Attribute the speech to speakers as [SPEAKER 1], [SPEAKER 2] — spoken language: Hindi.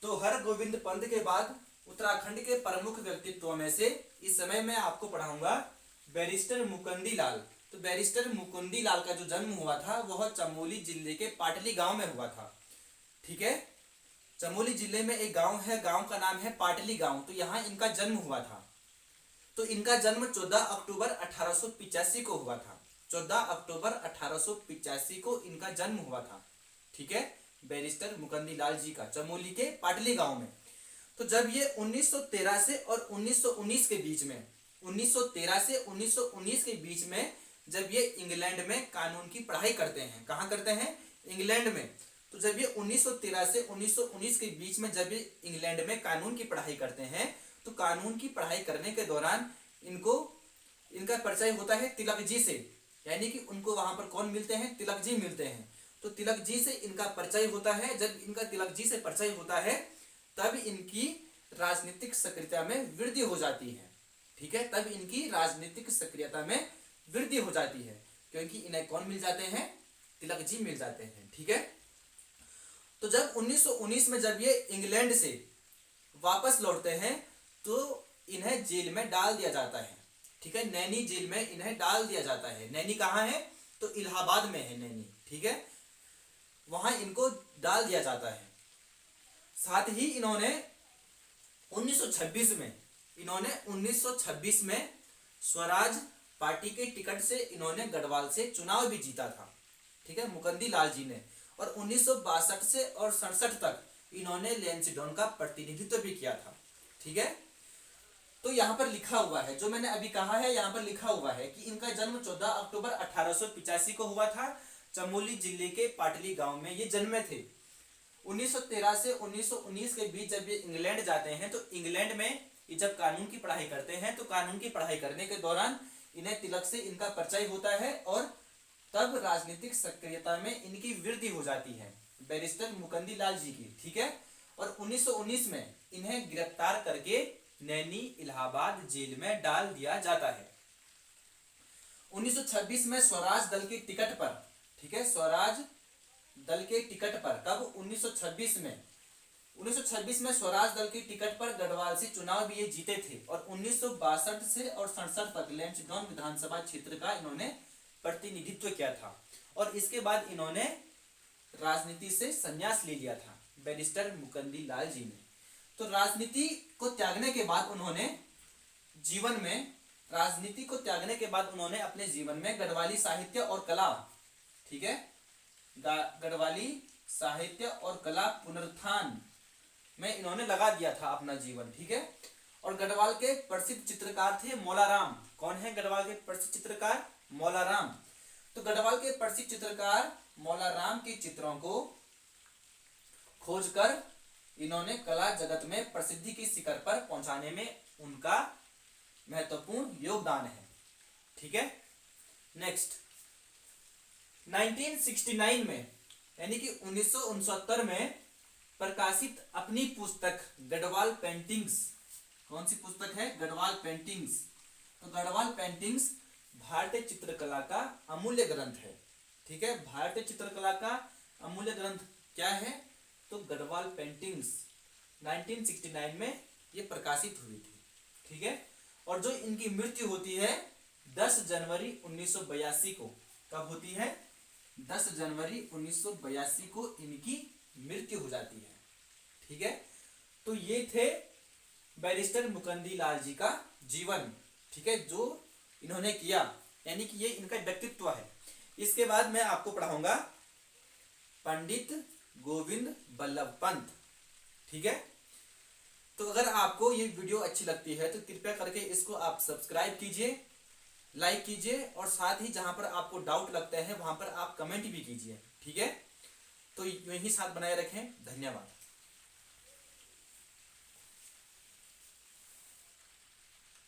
[SPEAKER 1] तो हर गोविंद पंत के बाद उत्तराखंड के प्रमुख व्यक्तित्वों में से इस समय मैं आपको पढ़ाऊंगा बैरिस्टर मुकुंदी लाल। तो बैरिस्टर मुकुंदी लाल का जो जन्म हुआ था वह चमोली जिले के पाटली गांव में हुआ था। ठीक है, चमोली जिले में एक गांव है, गांव का नाम है पाटली गांव। तो यहाँ इनका जन्म हुआ था। तो इनका जन्म 14 अक्टूबर 1885 को हुआ था। 14 अक्टूबर 1885 को इनका जन्म हुआ था। ठीक है, बैरिस्टर मुकुंदी लाल जी का चमोली के पाटली गांव में। तो जब ये 1913 से और 1919 के बीच में 1913 से 1919 के बीच में जब ये इंग्लैंड में कानून की पढ़ाई करते हैं, कहाँ करते हैं? इंग्लैंड में। तो जब ये 1913 से 1919 के बीच में जब ये इंग्लैंड में कानून की पढ़ाई करते हैं, तो कानून की पढ़ाई करने के दौरान इनका परिचय होता है तिलक जी से। यानी कि उनको वहां पर कौन मिलते हैं? तिलक जी मिलते हैं। तो तिलक जी से इनका परिचय होता है। जब इनका तिलक जी से परिचय होता है तब इनकी राजनीतिक सक्रियता में वृद्धि हो जाती है। ठीक है, तब इनकी राजनीतिक सक्रियता में वृद्धि हो जाती है, क्योंकि इन्हें कौन मिल जाते हैं? तिलक जी मिल जाते हैं। ठीक है, तो जब 1919 में जब ये इंग्लैंड से वापस लौटते हैं तो इन्हें जेल में डाल दिया जाता है। ठीक है, नैनी जेल में इन्हें डाल दिया जाता है। नैनी कहाँ है? तो इलाहाबाद में है नैनी। ठीक है, वहां इनको डाल दिया जाता है। साथ ही इन्होंने 1926 में स्वराज पार्टी के टिकट से इन्होंने गढ़वाल से चुनाव भी जीता था। ठीक है, मुकुंदी लाल जी ने। और 1962 से और 67 तक इन्होंने लैंसडौन का प्रतिनिधित्व भी किया था। ठीक है, तो यहाँ पर लिखा हुआ है, जो मैंने अभी कहा है यहाँ पर लिखा हुआ है कि इनका जन्म 14 अक्टूबर 1885 को हुआ था। चमोली जिले के पाटली गांव में ये जन्मे थे। 1913 से 1919 के बीच जब ये इंग्लैंड जाते हैं तो इंग्लैंड में ये जब कानून की पढ़ाई करते हैं तो कानून की पढ़ाई करने के दौरान इन्हें तिलक से इनका परिचय होता है और तब राजनीतिक सक्रियता में इनकी वृद्धि हो जाती है, बैरिस्टर मुकुंदी लाल जी की। ठीक है, और 1919 में इन्हें गिरफ्तार करके नैनी इलाहाबाद जेल में डाल दिया जाता है। 1926 में स्वराज दल के टिकट पर, ठीक है, स्वराज दल के टिकट पर, कब? 1926 में स्वराज दल के टिकट पर गढ़वाल से चुनाव भी ये जीते थे। और 1962 से और 67 तक लैंसडौन विधानसभा क्षेत्र का इन्होंने प्रतिनिधित्व किया था। और इसके बाद इन्होंने राजनीति से संन्यास ले लिया था बैरिस्टर मुकुंदी लाल जी ने। तो राजनीति को त्यागने के बाद उन्होंने अपने जीवन में गढ़वाली साहित्य और कला, ठीक है, गढ़वाली साहित्य और कला पुनरुत्थान में इन्होंने लगा दिया था अपना जीवन। ठीक है, और गढ़वाल के प्रसिद्ध चित्रकार थे मौलाराम। कौन है गढ़वाल के प्रसिद्ध चित्रकार? मौलाराम। तो गढ़वाल के प्रसिद्ध चित्रकार मौलाराम के चित्रों को खोजकर इन्होंने कला जगत में प्रसिद्धि की शिखर पर पहुंचाने में उनका महत्वपूर्ण योगदान है। ठीक है, नेक्स्ट 1969 में यानी कि 1969 में प्रकाशित अपनी पुस्तक गढ़वाल पेंटिंग्स, कौन सी पुस्तक है? गढ़वाल पेंटिंग्स। तो गढ़वाल पेंटिंग्स भारतीय चित्रकला का अमूल्य ग्रंथ है। ठीक है, भारतीय चित्रकला का अमूल्य ग्रंथ क्या है? तो गढ़वाल पेंटिंग्स 1969 में ये प्रकाशित हुई थी। ठीक है, और जो इनकी मृत्यु होती है 10 जनवरी 1982 को। कब होती है? 10 जनवरी 1982 को इनकी मृत्यु हो जाती है। ठीक है, तो ये थे बैरिस्टर मुकुंदी लाल जी का जीवन। ठीक है, जो इन्होंने किया, यानी कि ये इनका व्यक्तित्व है। इसके बाद मैं आपको पढ़ाऊंगा पंडित गोविंद बल्लभ पंत। ठीक है, तो अगर आपको ये वीडियो अच्छी लगती है तो कृपया करके इसको आप सब्सक्राइब कीजिए, लाइक कीजिए, और साथ ही जहां पर आपको डाउट लगता है वहां पर आप कमेंट भी कीजिए। ठीक है, तो यही साथ बनाए रखें। धन्यवाद।